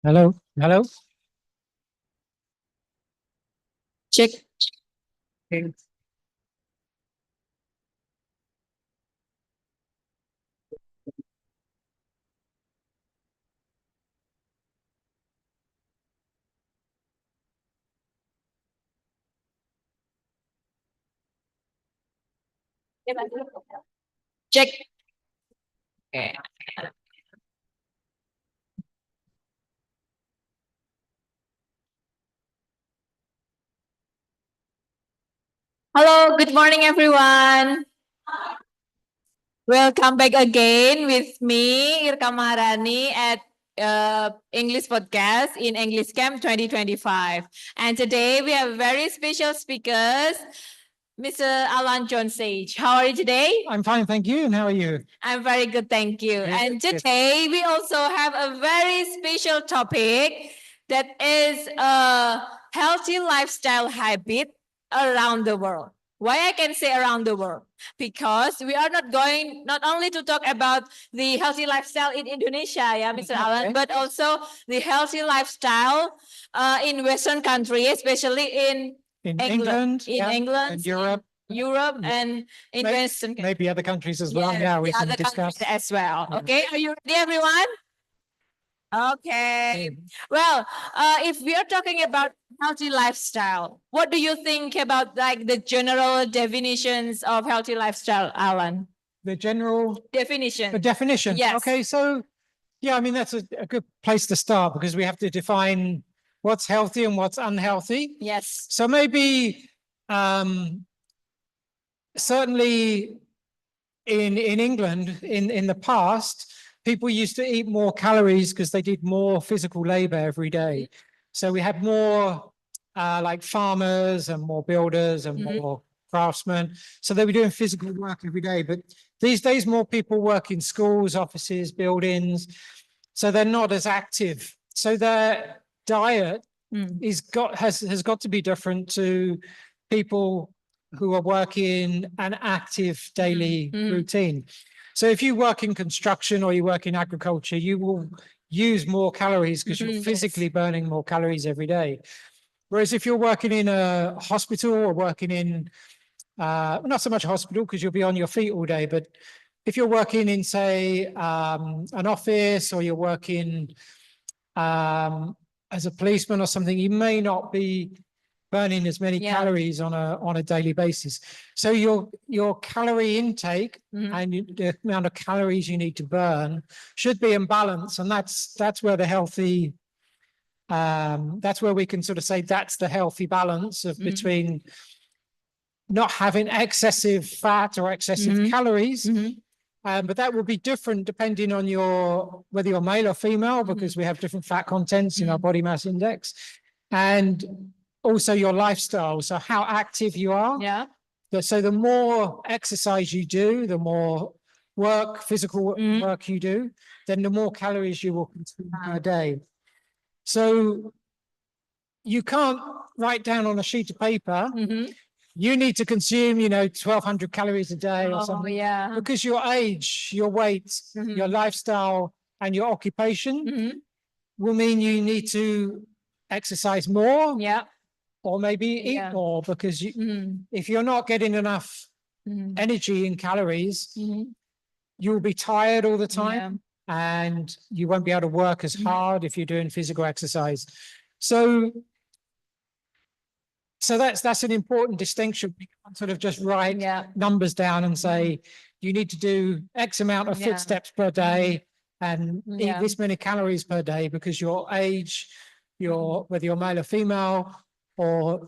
Hello, hello. Check. Okay. Check. Okay. Hello, good morning, everyone. Welcome back again with me, Irka Maharani, at English Podcast in English Camp 2025. And today we have very special speakers, Mr. Alan John Sage. How are you today? I'm fine, thank you. And how are you? I'm very good, thank you. Good, And good. today we also have a very special topic that is a healthy lifestyle habit around the world. Why I can say around the world? Because we are not going not only to talk about the healthy lifestyle in Indonesia, yeah, Mr. Alan, but also the healthy lifestyle in Western countries, especially in England, in yeah, England, and Europe, Europe, and in Western maybe other countries as well. Yes, Yeah, we the can other discuss. countries as well. Yeah. Okay, are you ready, everyone? Okay. Well, if we are talking about healthy lifestyle, what do you think about like the general definitions of healthy lifestyle, Alan? The general Definition. the definition. Yes. Okay, so yeah, I mean that's a good place to start because we have to define what's healthy and what's unhealthy. Yes. So maybe certainly in England in the past, people used to eat more calories because they did more physical labor every day. So we had more like farmers and more builders and more craftsmen. So they were doing physical work every day. But these days, more people work in schools, offices, buildings. So they're not as active. So their diet has got to be different to people who are working an active daily routine. So if you work in construction or you work in agriculture, you will use more calories because you're physically burning more calories every day. Whereas if you're working in a hospital or working in, not so much a hospital because you'll be on your feet all day, but if you're working in, say, an office or you're working as a policeman or something, you may not be burning as many calories on a daily basis. So your calorie intake and the amount of calories you need to burn should be in balance, and that's where the healthy that's where we can sort of say that's the healthy balance of between not having excessive fat or excessive calories. But that will be different depending on whether you're male or female, because we have different fat contents in our body mass index, and also your lifestyle. So how active you are. Yeah. So the more exercise you do, the more physical work you do, then the more calories you will consume per day. So you can't write down on a sheet of paper, you need to consume, 1,200 calories a day or something. Yeah. Because your age, your weight, your lifestyle, and your occupation will mean you need to exercise more. Yeah. Or maybe eat more, because if you're not getting enough energy and calories, you'll be tired all the time and you won't be able to work as hard if you're doing physical exercise. So that's an important distinction. We can't sort of just write numbers down and say you need to do X amount of footsteps per day and eat this many calories per day, because your age, whether you're male or female, or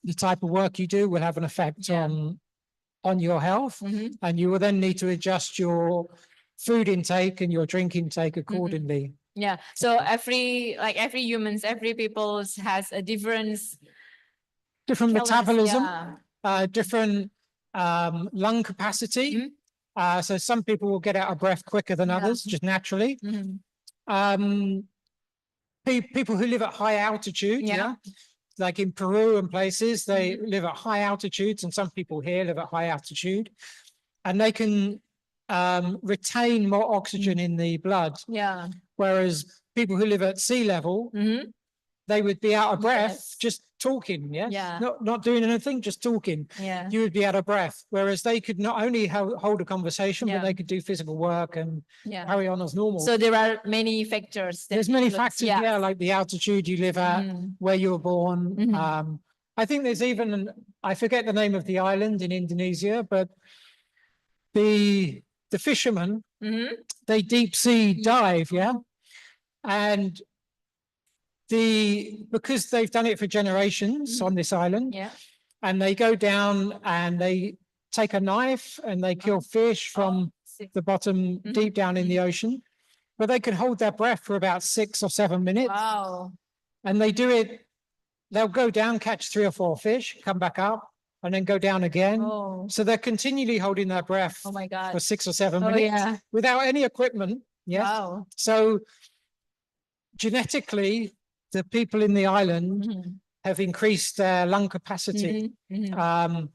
the type of work you do will have an effect on your health, and you will then need to adjust your food intake and your drink intake accordingly. Yeah. So every humans, every people has a difference. Different metabolism, Yeah. different lung capacity. So some people will get out of breath quicker than others, just naturally. People who live at high altitude, like in Peru and places, they live at high altitudes, and some people here live at high altitude, and they can retain more oxygen in the blood. Yeah. Whereas people who live at sea level, Mhm. they would be out of breath Yes. just talking, yes? Yeah. Not doing anything, just talking. Yeah. You would be out of breath, whereas they could not only hold a conversation, but Yeah. they could do physical work and Yeah. carry on as normal. So there are many factors. that There's many influence- factors, yeah, like the altitude you live at, Mhm. where you were born. Mhm. I think there's even, I forget the name of the island in Indonesia, but the fishermen, Mhm. they deep sea dive, yeah? And because they've done it for generations on this island, Yeah. and they go down and they take a knife and they kill fish from the bottom deep down in the ocean, but they can hold their breath for about 6 or 7 minutes. Wow. And they do it, they'll go down, catch 3 or 4 fish, come back up, and then go down again. Oh. So they're continually holding their breath Oh my God. for 6 or 7 Oh minutes yeah. without any equipment. Yes. Wow. So genetically, the people in the island Mhm. have increased their lung capacity. Mhm. Mhm.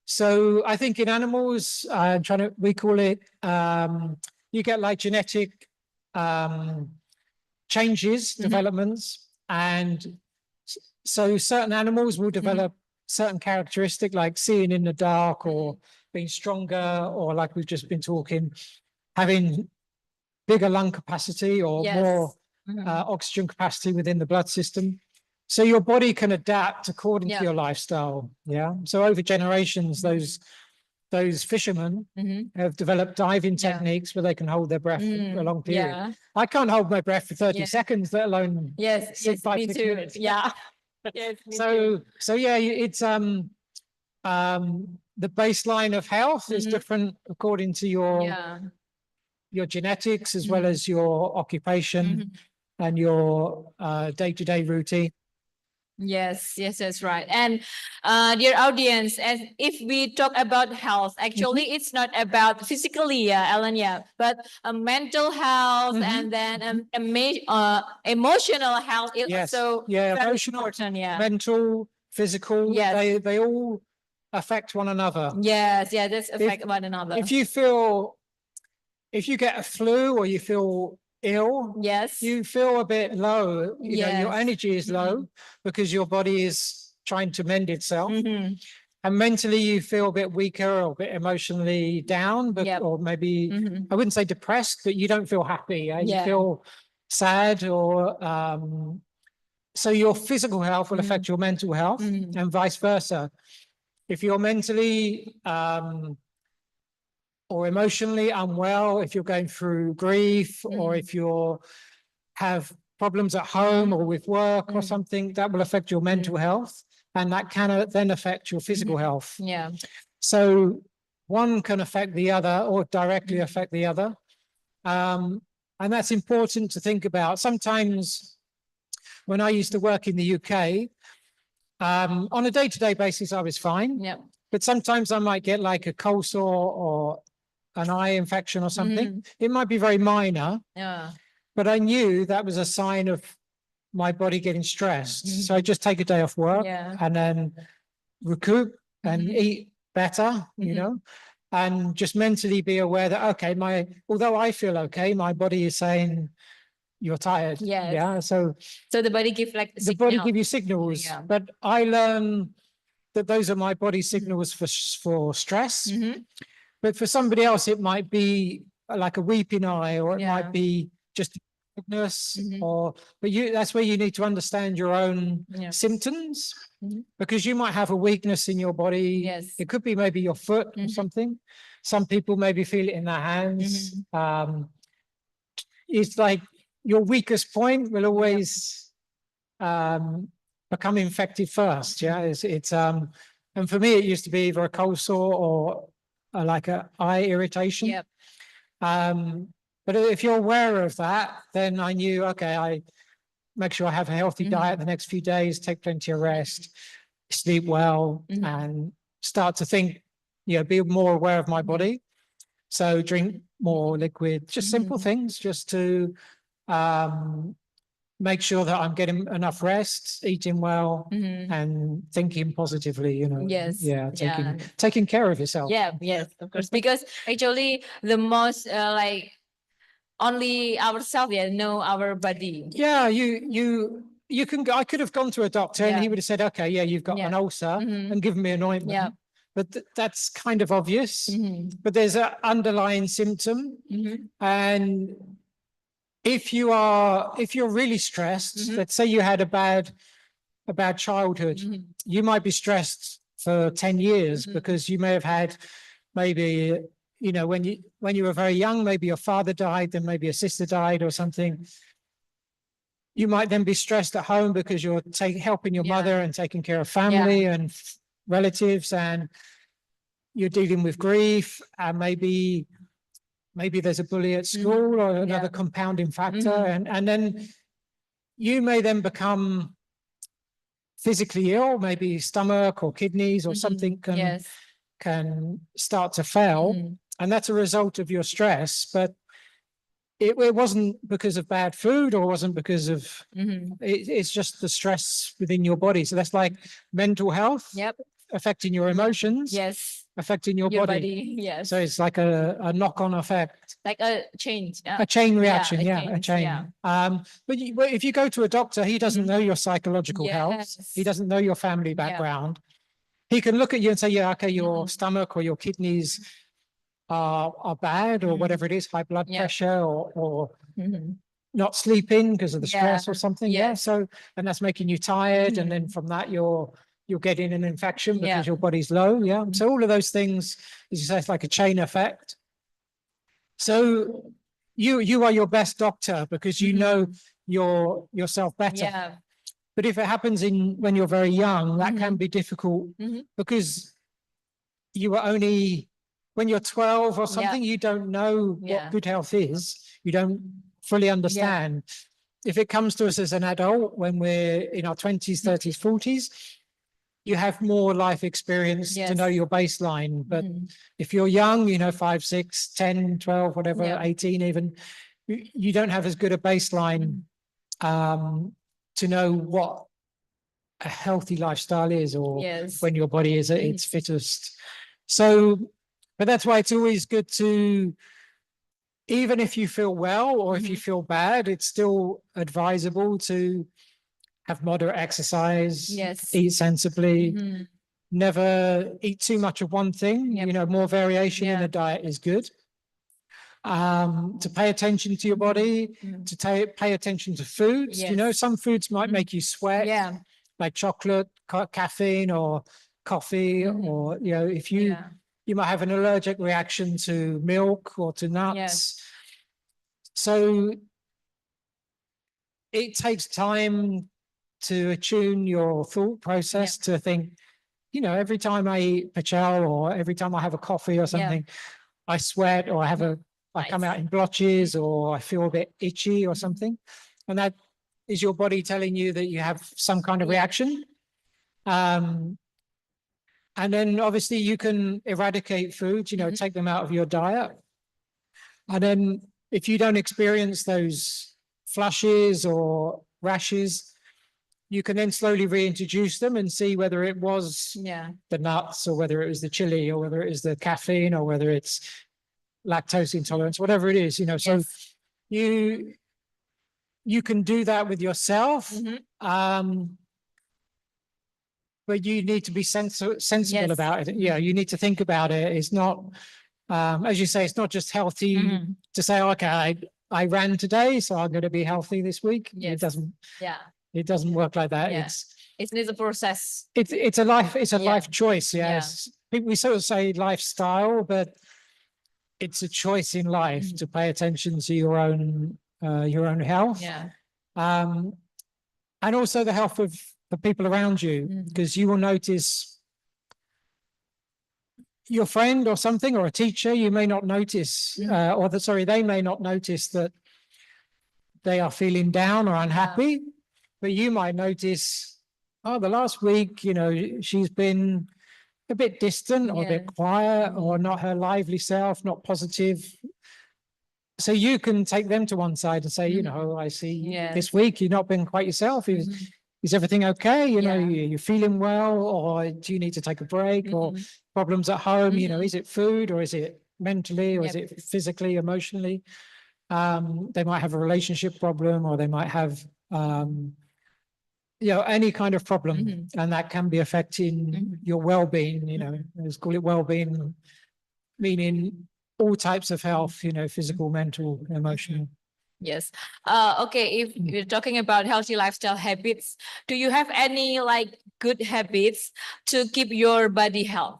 So I think in animals, we call it, you get like genetic changes, developments, and so certain animals will develop certain characteristic like seeing in the dark or being stronger, or like we've just been talking, having bigger lung capacity or Yes. more Mhm. oxygen capacity within the blood system. So your body can adapt according Yeah. to your lifestyle. Yeah. So over generations, those fishermen Mhm. have developed diving Yeah. techniques where they can hold their breath for a long period. Yeah. I can't hold my breath for 30 Yeah. seconds, let alone Yes. Yes. 5, Me 6 too. minutes. Yeah. Yes. Me too. So yeah, it's the baseline of health is Mhm. different according to Yeah. your genetics as well Mhm. as your occupation Mhm. and your day-to-day routine. Yes, yes, that's right. And dear audience, as if we talk about health, actually it's not about physically, Ellen, but mental health and then emotional health is Yes. also Yeah, very emotional, important. Yeah. mental, physical, Yes. they all affect one another. Yes, yeah, that's affect one another. If you get a flu or you feel ill, Yes. you feel a bit low, you know, your Yes. energy is low because your body is trying to mend itself. Mhm. And mentally you feel a bit weaker or a bit emotionally down, but Yep. or maybe Mhm. I wouldn't say depressed, but you don't feel happy. You Yeah. feel sad or so your physical health will affect your mental health and vice versa. If you're mentally or emotionally unwell, if you're going through grief or if you have problems at home or with work or something, that will affect your mental health, and that can then affect your physical health. Yeah. So one can affect the other or directly affect the other. And that's important to think about. Sometimes when I used to work in the UK, on a day-to-day basis, I was fine. Yeah. But sometimes I might get like a cold sore or an eye infection or something. It might be very minor, Yeah. but I knew that was a sign of my body getting stressed. So I just take a day off work Yeah. and then recoup and eat better, you know, and just mentally be aware that, okay, although I feel okay, my body is saying you're tired. Yes. Yeah. So the body give like the body give you signals, Yeah. but I learn that those are my body signals for stress. But for somebody else, it might be like a weeping eye, or it Yeah. might be just tiredness, but that's where you need to understand your own Yeah. symptoms, because you might have a weakness in your body. Yes. It could be maybe your foot or something. Some people maybe feel it in their hands. It's like your weakest point will always become infected first. Yeah. It's and for me, it used to be either a cold sore or like a eye irritation. Yep. But if you're aware of that, then I knew, okay, I make sure I have a healthy diet the next few days, take plenty of rest, sleep well, and start to think, be more aware of my body. So drink more liquid, just simple things, just to make sure that I'm getting enough rest, eating well, and thinking positively, Yes. Yeah, Yeah. taking care of yourself. Yeah, yes, of course. Because actually the most only ourselves know our body. Yeah, you can go, I could have gone to a doctor and he Yeah. would have said, okay, yeah, you've got Yeah. an ulcer Mhm. and given me an ointment. Yeah. But that's kind of obvious. Mhm. But there's an underlying symptom. Mhm. And if you're really stressed, Mhm. let's say you had a bad childhood, Mhm. you might be stressed for 10 years Mhm. because you may have had maybe, when you were very young, maybe your father died, then maybe a sister died or something. You might then be stressed at home because you're helping your Yeah. mother and taking care of family and relatives, and you're dealing with grief, and maybe there's a bully at school or another Yeah. compounding factor, Mhm. and then you may then become physically ill, maybe stomach or kidneys or something Mhm. Yes. can start to fail, Mhm. and that's a result of your stress. But it wasn't because of bad food, or wasn't because of Mhm. it's just the stress within your body. So that's like mental health Yep. affecting your emotions, Yes. affecting your body. Yes. So it's like a knock-on effect, Like a change. a chain reaction. a Yeah, a chain. Yeah. But if you go to a doctor, he doesn't Mhm. know your psychological health. Yes. He doesn't know your family Yeah. background. He can look at you and say, yeah, okay, your Mhm. stomach or your kidneys are bad, or Mhm. whatever it is, high blood Yeah. pressure, or Mhm. not sleeping because of the stress or Yeah. something. Yeah. Yes. So, and that's making you tired. And then Mhm. from that, you're getting an infection because Yeah. your body's low. Yeah. So all of those things, as you say, it's like a chain effect. So you are your best doctor because you know yourself better. Yeah. But if it happens when you're very young, that can Mhm. be difficult Mhm. because you were only, when you're 12 or something, you don't know Yeah. what good health is. You don't fully understand. If it comes to us as an adult, when we're in our 20s, 30s, 40s, you have more life experience to know Yes. your baseline. But Mhm. if you're young, 5, 6, 10, 12, whatever, Yeah. 18 even, you don't have as good a baseline to know what a healthy lifestyle is, or Yes. when your body is at its fittest. So, but that's why it's always good to, even if you feel well or if you feel bad, it's still advisable to have moderate exercise, Yes. eat sensibly, Mhm. never eat too much of one thing. Yep. More variation in Yeah. a diet is good. To pay attention to your body, Mhm. to pay attention to foods. Yes. Some foods might make you sweat, Yeah. like chocolate, caffeine, or coffee, or if Yeah. you might have an allergic reaction to milk or to nuts. Yes. So it takes time to attune your thought process to think, every time I eat pachel, or every time I have a coffee or something, I sweat, or I come out in blotches, or I feel a bit itchy or something. And that is your body telling you that you have some kind of reaction. And then obviously you can eradicate foods, take them out of your diet. And then if you don't experience those flushes or rashes, you can then slowly reintroduce them and see whether it was the nuts, or whether it was the chili, or whether it is the caffeine, or whether it's lactose intolerance, whatever it is, So you can do that with yourself. But you need to be sensible about it. Yeah, you need to think about it. It's not, as you say, it's not just healthy to say, okay, I ran today, so I'm going to be healthy this week. It doesn't. Yeah. It doesn't work like that. Yeah. It needs a process. It's a life choice. Yes, we sort of say lifestyle, but it's a choice in life to pay attention to your own health. Yeah. And also the health of the people around you, because you will notice your friend or something, or a teacher, you may not notice, they may not notice that they are feeling down or unhappy, but you might notice, the last week, she's been a bit distant, or a bit quiet, or not her lively self, not positive. So you can take them to one side and say, I see this week you've not been quite yourself. Is everything okay? You're feeling well, or do you need to take a break, or problems at home? Is it food, or is it mentally, or is it physically, emotionally? They might have a relationship problem, or they might have, any kind of problem, and that can be affecting your well-being. Let's call it well-being, meaning all types of health. Physical, mental, emotional. Yes. Okay. If you're talking about healthy lifestyle habits, do you have any like good habits to keep your body health?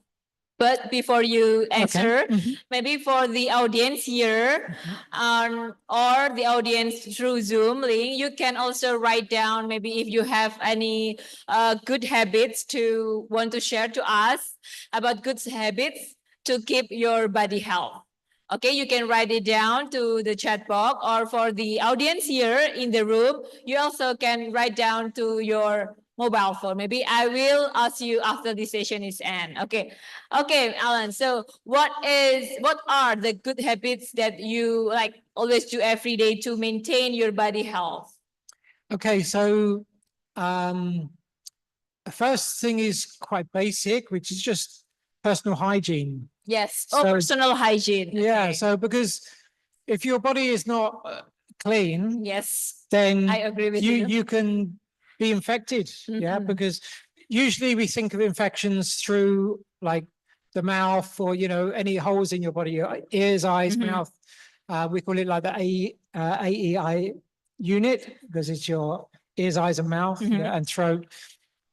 But before you answer, maybe for the audience here, or the audience through Zoom link, you can also write down maybe if you have any good habits to want to share to us about good habits to keep your body health. Okay, you can write it down to the chat box, or for the audience here in the room, you also can write down to your mobile phone. Maybe I will ask you after the session is end. Okay. Okay, Alan. So what are the good habits that you like always do every day to maintain your body health? Okay, so the first thing is quite basic, which is just personal hygiene. Yes. So- Personal hygiene. Yeah, Okay. so because if your body is not clean, Yes, then I agree with you. you can be infected. Yeah, because usually we think of infections through like the mouth, or any holes in your body, your ears, eyes, mouth. We call it like the AEI unit, because it's your ears, eyes, and mouth, and throat.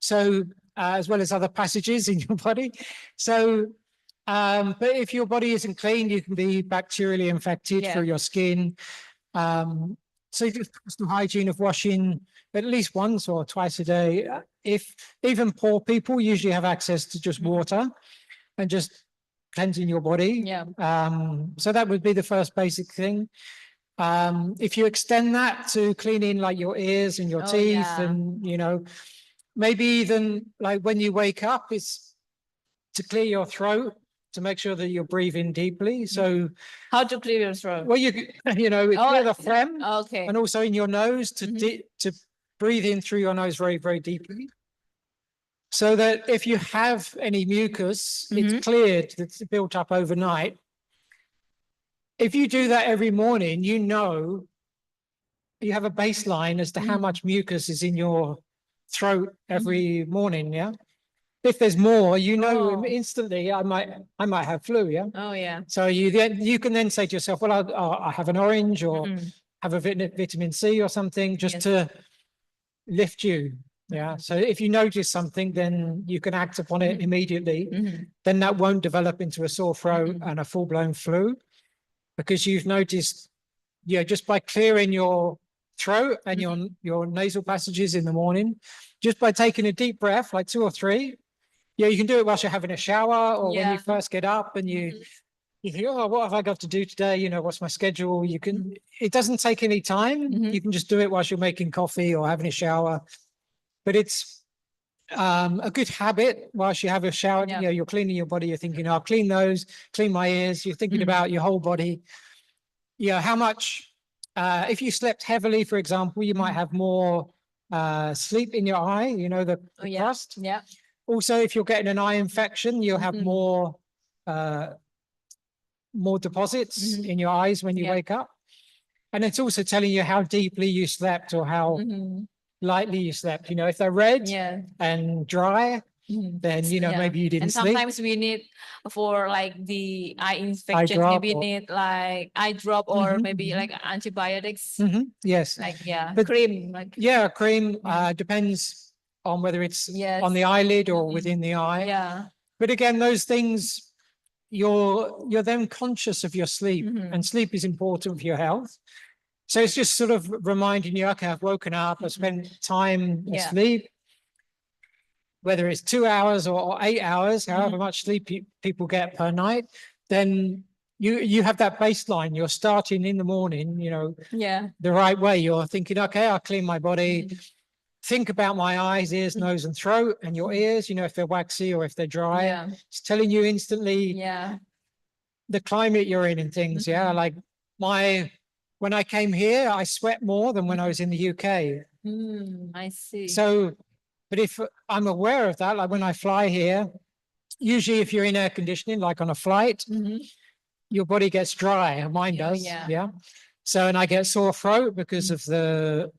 So as well as other passages in your body. So but if your body isn't clean, you can be bacterially infected through your skin. So just personal hygiene of washing at least once or twice a day. If even poor people usually have access to just water and just cleansing your body. Yeah. So that would be the first basic thing. If you extend that to cleaning like your ears and your teeth, and maybe even like when you wake up, it's to clear your throat, to make sure that you're breathing deeply. So How to clear your throat? well, clear the phlegm, Okay. and also in your nose to breathe in through your nose very, very deeply. So that if you have any mucus, it's cleared, that's built up overnight. If you do that every morning, you have a baseline as to how much mucus is in your throat every morning. Yeah. If there's more, instantly, I might have flu. Yeah. Oh yeah. So you can then say to yourself, well, I have an orange, or have a vitamin C or something, just to lift you. Yeah. So if you notice something, then you can act upon it immediately. Then that won't develop into a sore throat and a full-blown flu, because you've noticed, just by clearing your throat and your nasal passages in the morning, just by taking a deep breath, like 2 or 3. Yeah, you can do it whilst you're having a shower, or when you first get up and you think, oh, what have I got to do today? What's my schedule? You can, it doesn't take any time. You can just do it whilst you're making coffee or having a shower. But it's a good habit whilst you have a shower. You're cleaning your body. You're thinking, I'll clean those, clean my ears. You're thinking about your whole body. How much, if you slept heavily, for example, you might have more sleep in your eye, the crust. Yeah. Also, if you're getting an eye infection, you'll have more deposits in your eyes when you wake up. And it's also telling you how deeply you slept, or how lightly you slept. If they're red and dry, then maybe you didn't and sleep. sometimes we need for like the eye infection, drop maybe or- need like eye drop, or maybe like antibiotics, Yes. like But- cream, like Yeah, cream depends on whether it's on the eyelid or within the eye. yeah. But again, those things, you're then conscious of your sleep, and sleep is important for your health. So it's just sort of reminding you, okay, I've woken up, I've spent time asleep, whether it's 2 hours or 8 hours, however much sleep people get per night, then you have that baseline. You're starting in the morning, the right way. You're thinking, okay, I'll clean my body. Think about my eyes, ears, nose, and throat, and your ears, if they're waxy or if they're dry. Yeah. It's telling you instantly the climate you're in and things. Yeah. Like when I came here, I sweat more than when I was in the UK. I see. So, but if I'm aware of that, like when I fly here, usually if you're in air conditioning, like on a flight, your body gets dry. Mine does. yeah. Yeah. So, and I get sore throat because of the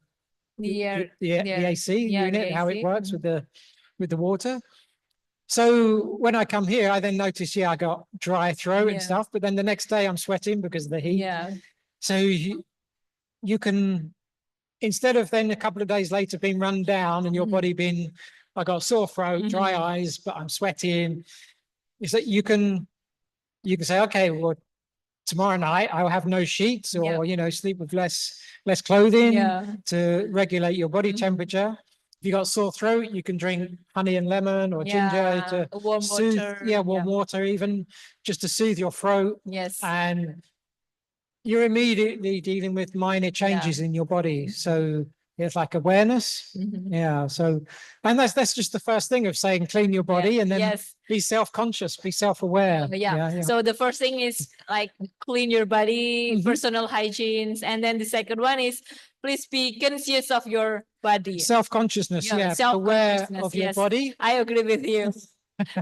Yeah, AC yeah, unit, the how it AC. works with the water. So when I come here, I then notice, I got dry throat Yeah. and stuff, but then the next day I'm sweating because of the heat. Yeah. So you can, instead of then a couple of days later being run down and your body being, I got sore throat, dry eyes, but I'm sweating, is that you can say, okay, well, tomorrow night I'll have no sheets or, sleep with less clothing Yeah. to regulate your body temperature. If you got sore throat, you can drink honey and lemon or ginger to warm soothe, water. warm water, even just to soothe your throat. Yes. And you're immediately dealing with minor changes in your body. So it's like awareness. Yeah. So, and that's just the first thing of saying clean your body and then Yes. be self-conscious, be self-aware. Yeah. So the first thing is like clean your body, personal hygienes, and then the second one is please be conscious of your body. Self-consciousness, aware Self-consciousness, of your yes. body. I agree with you.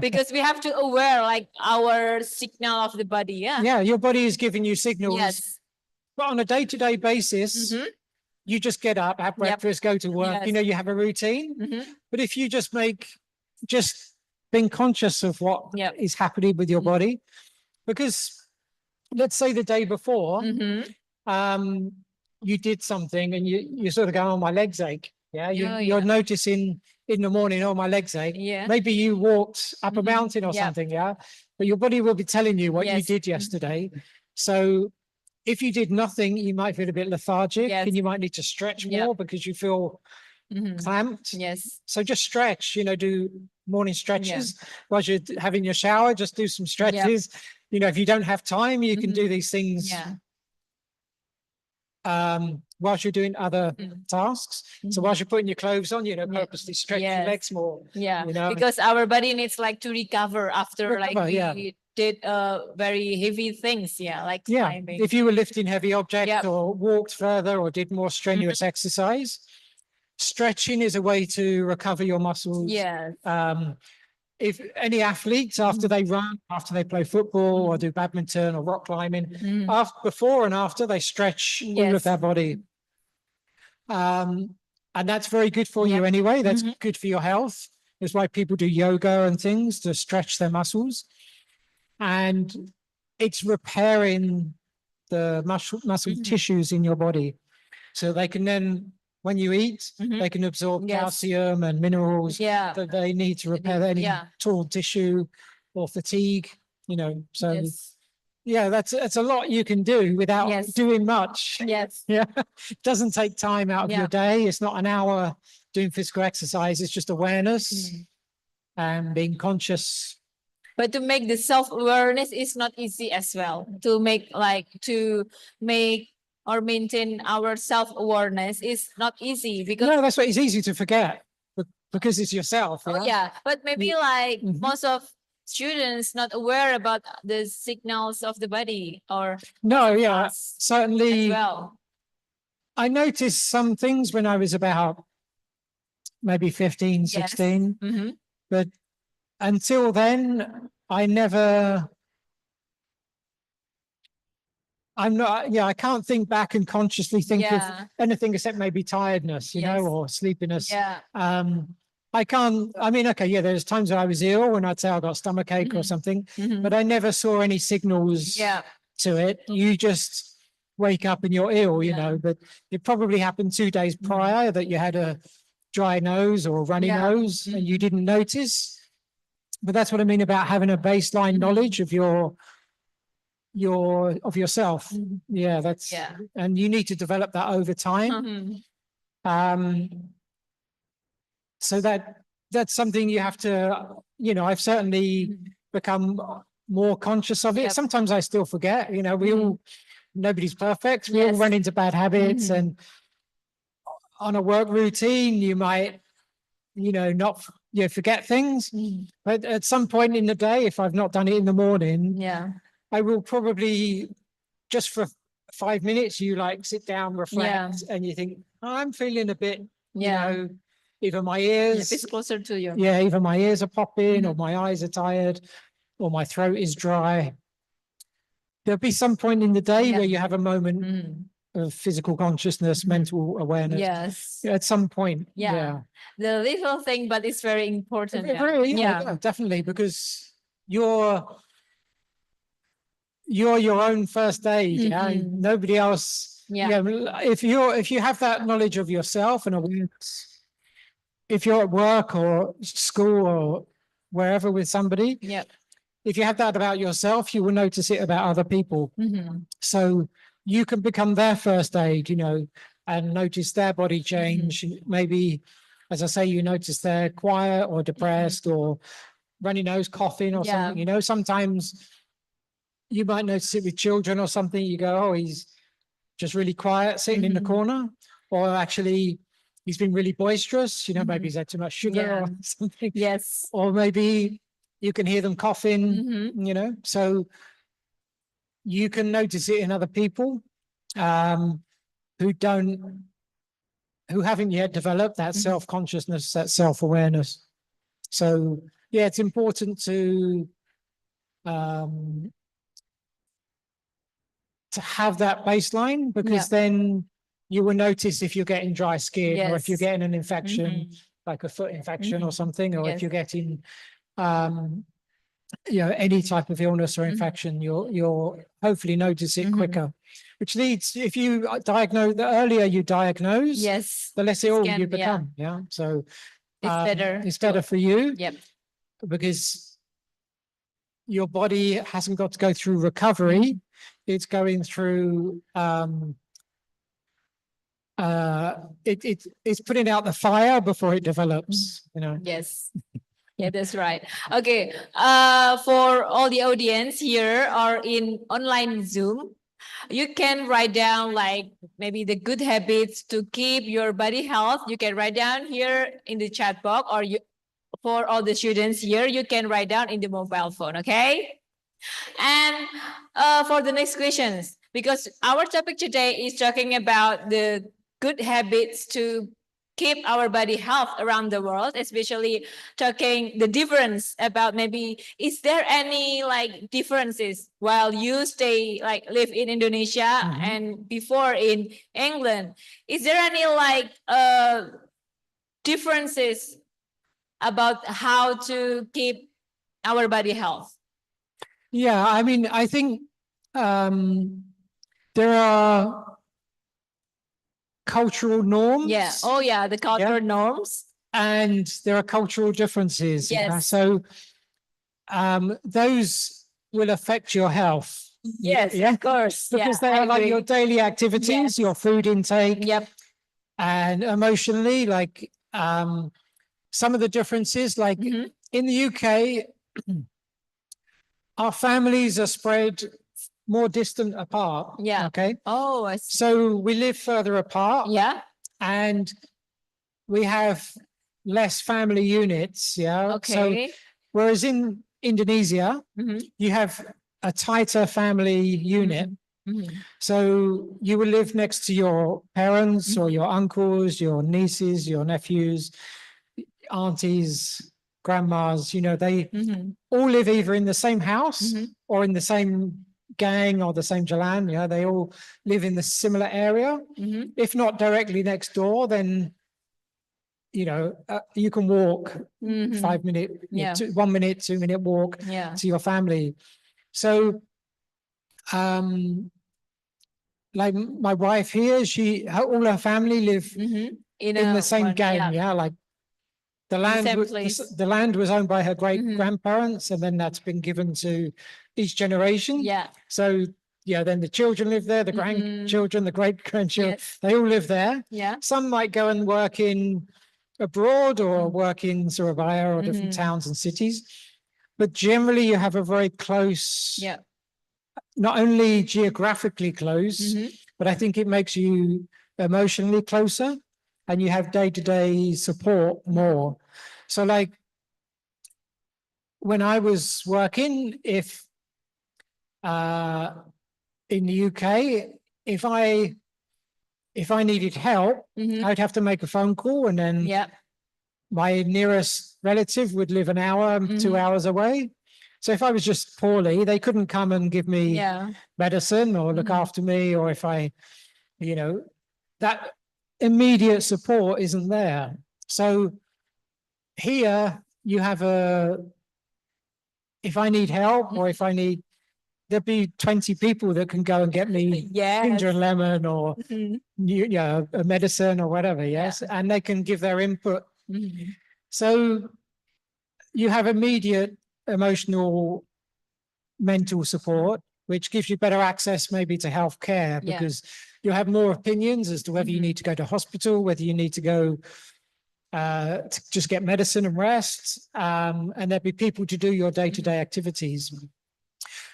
Because we have to aware like our signal of the body. Yeah. Yeah, your body is giving you signals. Yes. But on a day-to-day basis, you just get up, have breakfast, go to work. Yes. You have a routine. But if you just being conscious of what is happening with your body, because let's say the day before, you did something and you sort of go, oh, my legs ache. Yeah, you're noticing in the morning, oh, my legs ache. Yeah. Maybe you walked up a mountain or something, but your body will be telling you what you did yesterday. So if you did nothing, you might feel a bit lethargic and you might need to stretch more because you feel clamped. Yes. So just stretch, do morning stretches while you're having your shower, just do some stretches. If you don't have time, you can do these things whilst you're doing other tasks. So whilst you're putting your clothes on, purposely stretch your legs more. Yeah. Because our body needs like to recover after we did very heavy things. Yeah. Like climbing. If you were lifting heavy objects or walked further or did more strenuous exercise, stretching is a way to recover your muscles. Yes. If any athletes, after they run, after they play football or do badminton or rock climbing, before and after they stretch all of their body. And that's very good for you anyway. That's good for your health. That's why people do yoga and things to stretch their muscles. And it's repairing the muscle tissues in your body. So they can then, when you eat, they can absorb calcium and minerals that they need to repair any torn tissue or fatigue, so that's a lot you can do without doing much. Yes. Yeah. It doesn't take time out of your day. It's not an hour doing physical exercise. It's just awareness and being conscious. But to make the self-awareness is not easy as well. To make or maintain our self-awareness is not easy because no, that's why it's easy to forget because it's yourself. But maybe most of students not aware about the signals of the body or certainly. Well, I noticed some things when I was about maybe 15, 16, but until then, I can't think back and consciously think of anything except maybe tiredness, or sleepiness. I can't, there's times when I was ill when I'd say I got stomachache or something, but I never saw any signals to it. You just wake up and you're ill, but it probably happened 2 days prior that you had a dry nose or a runny nose and you didn't notice. But that's what I mean about having a baseline knowledge of yourself. And you need to develop that over time. So that's something you have to, I've certainly become more conscious of it. Sometimes I still forget, nobody's perfect. We all run into bad habits and on a work routine, you might, not forget things. But at some point in the day, if I've not done it in the morning, I will probably just for 5 minutes, you sit down, reflect, and you think, I'm feeling a bit, either my ears, it's closer to you. Either my ears are popping or my eyes are tired or my throat is dry. There'll be some point in the day where you have a moment of physical consciousness, mental awareness Yes. at some point. Yeah. The little thing, but it's very important. Yeah, definitely, because you're your own first aid. Yeah, Mhm. nobody else. Yeah. If you have that knowledge of yourself and awareness, if you're at work or school or wherever with somebody, Yep. if you have that about yourself, you will notice it about other people. Mhm. So you can become their first aid, and notice their body change. Maybe, as I say, you notice they're quiet or depressed or runny nose, coughing or Yeah. something. Sometimes you might notice it with children or something. You go, oh, he's just really quiet, sitting in the corner, or actually he's been really boisterous. Maybe he's had too much sugar or something. Yes. Or maybe you can hear them coughing. Mhm. So you can notice it in other people who haven't yet developed that self-consciousness, that self-awareness. So yeah, it's important to have that baseline, because then you will notice if you're getting dry skin or if you're Yes. getting an infection, like a foot infection or something, or if Yes. you're getting any type of illness or infection, you'll hopefully notice it quicker. Which leads, if you diagnose, the earlier you diagnose, Yes. the less ill Scan, you become. Yeah. So It's better. it's better for you Yep. because your body hasn't got to go through recovery. It's going through it's putting out the fire before it develops, Yes. Yeah, that's right. Okay. For all the audience here or in online Zoom, you can write down like maybe the good habits to keep your body health. You can write down here in the chat box, or for all the students here, you can write down in the mobile phone. Okay. And for the next questions, because our topic today is talking about the good habits to keep our body health around the world, especially talking the difference about maybe, is there any like differences while you live in Indonesia and before in England? Is there any like differences about how to keep our body health? Yeah, I mean, I think there are cultural norms. Yeah. Oh, yeah. The cultural norms. And there are cultural differences. Yes. So those will affect your health. Yes, of course. Because they are like your daily activities, your food intake. Yep. And emotionally, like some of the differences, like in the UK, our families are spread more distant apart. Yeah. Okay. Oh, I see. So we live further apart. Yeah. And we have less family units. Yeah. Okay. So whereas in Indonesia, you have a tighter family unit. So you will live next to your parents or your uncles, your nieces, your nephews, aunties, grandmas. They all live either in the same house or in the same gang or the same jalan. They all live in the similar area. If not directly next door, then you can walk 5 minute, 1 minute, 2 minute walk to your family. So like my wife here, all her family live in the same gang. Like the land was owned by her great grandparents, and then that's been given to each generation. Yeah. So then the children live there, the grandchildren, the great grandchildren, they all live there. Yeah. Some might go and work in abroad or work in Surabaya or different towns and cities, but generally you have a very close, not only geographically close, but I think it makes you emotionally closer, and you have day-to-day support more. So like when I was working, if in the UK, if I needed help, I'd have to make a phone call, and then my nearest relative would live an hour, 2 hours away. So if I was just poorly, they couldn't come and give me medicine or look after me, or if I you know, that immediate support isn't there. So here you have if I need help or if I need, there'll be 20 people that can go and get me Yes. ginger and lemon or Mhm. a medicine or whatever. Yes. And they can give their input. Mhm. So you have immediate emotional, mental support, which gives you better access maybe to healthcare Yeah. because you have more opinions as to whether you Mhm. need to go to hospital, whether you need to go to just get medicine and rest, and there'll be people to do your day-to-day activities.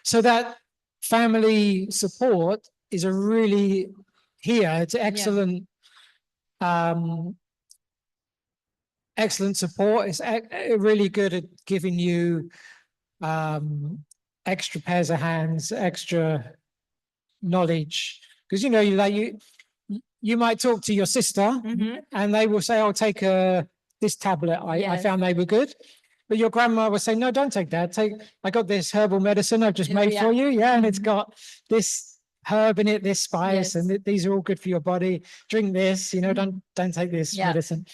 So that family support is a really it's excellent. Excellent support. It's really good at giving you extra pairs of hands, extra knowledge. Because you might talk to your sister Mhm. and they will say, "I'll take this tablet. I Yes. found they were good." But your grandma will say, "No, don't take that. I got this herbal medicine I've just Oh, made yeah. for you. Yeah, and it's Mhm. got this herb in it, this spice, Yes. and these are all good for your body. Drink this. Don't take this Yeah. medicine."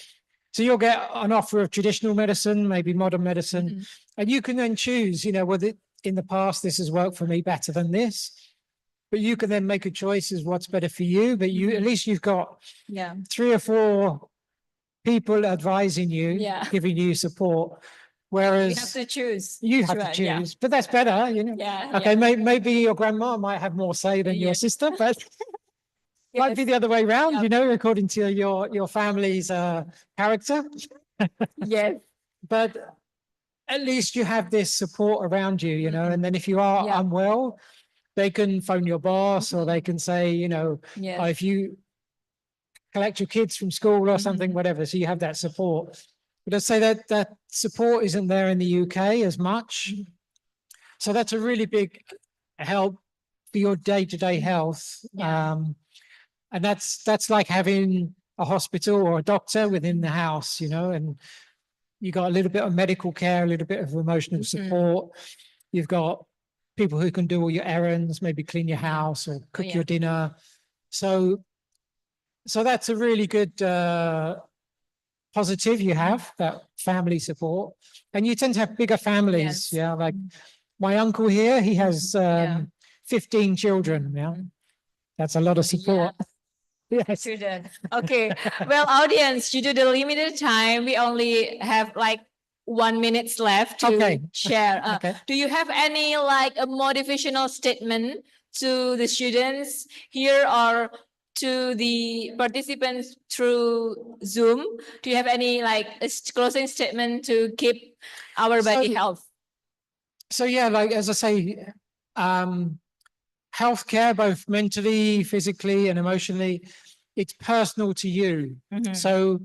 So you'll get an offer of traditional medicine, maybe modern medicine, Mhm. and you can then choose, whether in the past this has worked for me better than this. But you can then make a choice as what's better for you. But at least you've got Yeah. 3 or 4 people advising you, Yeah. giving you support. You Whereas have to choose. you have to which one, yeah. choose, but that's better, Yeah. Okay, Yeah. maybe your grandma might have more say than your Yes. sister, but might be Yes. the other way around, Yep. according to your family's character. Yes. But at least you have this support around you, and then if you are Yeah. unwell, they can phone your boss or they can say, Yes. if you collect your kids from school or something, Mhm. whatever. So you have that support. But I'd say that support isn't there in the UK as much. So that's a really big help for your day-to-day health. Yeah. And that's like having a hospital or a doctor within the house, and you got a little bit of medical care, a little bit of emotional support. You've got people who can do all your errands, maybe clean your house or cook yeah. your dinner. So that's a really good positive you have, that family support. And you tend to have bigger families. Yes. Yeah. Like my uncle here, he has Yeah. 15 children. Yeah. That's a lot of support. Yes. Children. Okay. Well, audience, due to the limited time, we only have like 1 minute left to Okay. share. Okay. Do you have any like a motivational statement to the students here or to the participants through Zoom? Do you have any like a closing statement to keep our body health? So yeah, like as I say, healthcare, both mentally, physically, and emotionally, it's personal to you. Mhm. So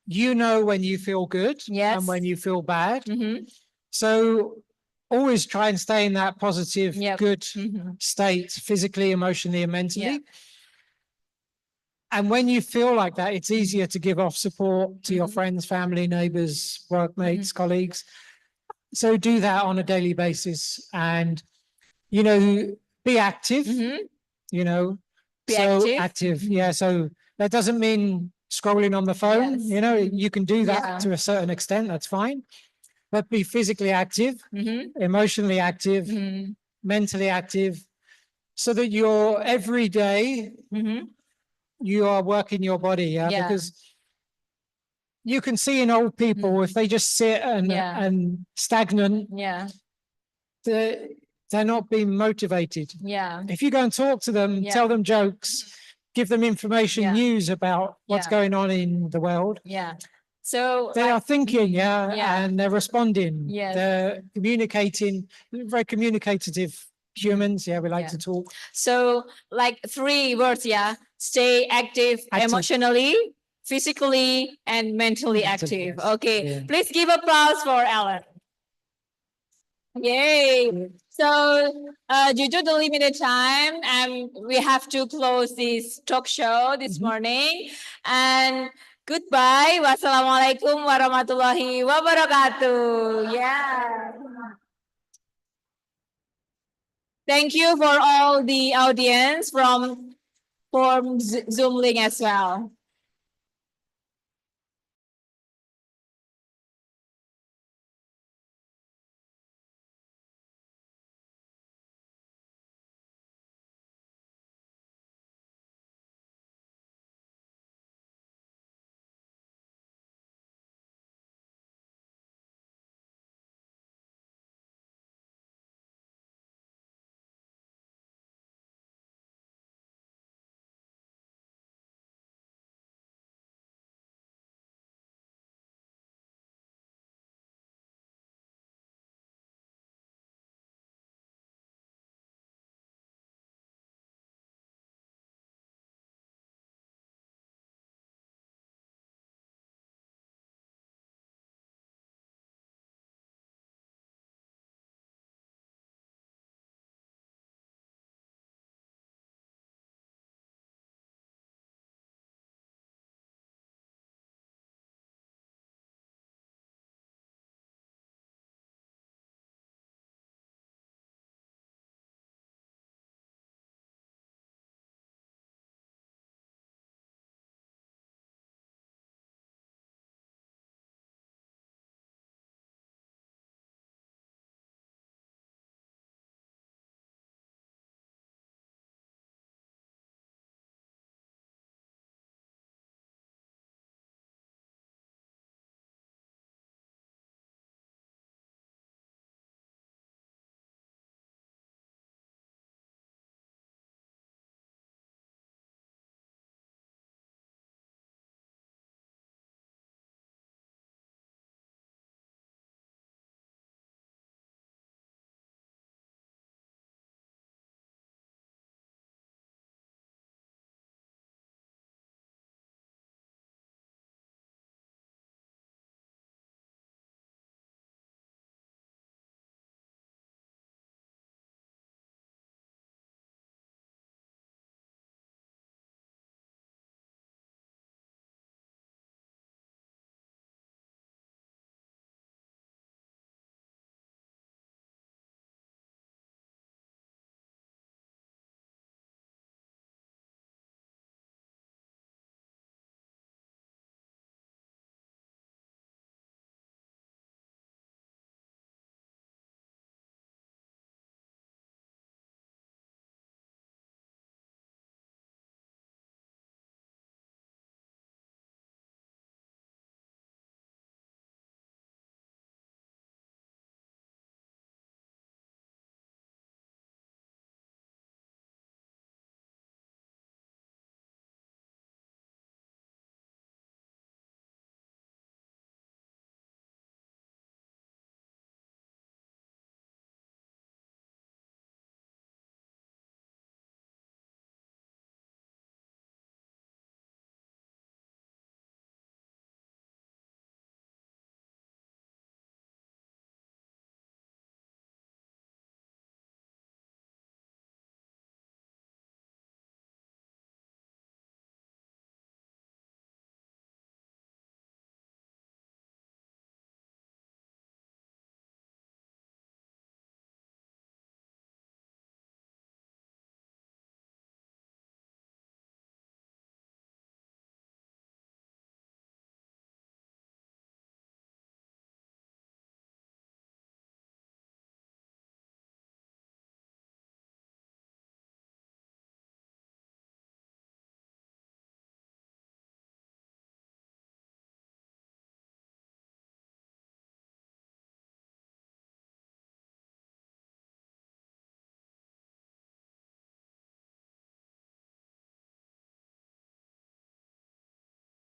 when you feel good Yes. and when you feel bad. Mhm. So always try and stay in that positive, Yep. good Mhm. state, physically, emotionally, and mentally. Yeah. And when you feel like that, it's easier to give off support to your Mhm. friends, family, neighbors, workmates, colleagues. So do that on a daily basis and, be active, Mhm. Be active. active. Yeah. So that doesn't mean scrolling on the phone. Yes. You can do that Yeah. to a certain extent. That's fine. But be physically active, emotionally active, mentally active, so that you're every day you are working your body. Yeah. Yeah. Because you can see in old people, if they just sit and stagnant, Yeah. they're not being motivated. Yeah. If you go and talk to them, tell them jokes, give them information, Yeah. news about what's Yeah. going on in the world, Yeah. So they are thinking, Yeah. and they're responding. Yes. They're communicating, very communicative humans. Yeah, we like to talk. So like 3 words, stay active, Active. emotionally, physically, and mentally active. yes. Okay. Yeah. Please give applause for Alan. Yay. So due to the limited time, we have to close this talk show this morning. And goodbye. Wassalamualaikum warahmatullahi wabarakatuh. Yeah. Thank you for all the audience from form Zoom link as well.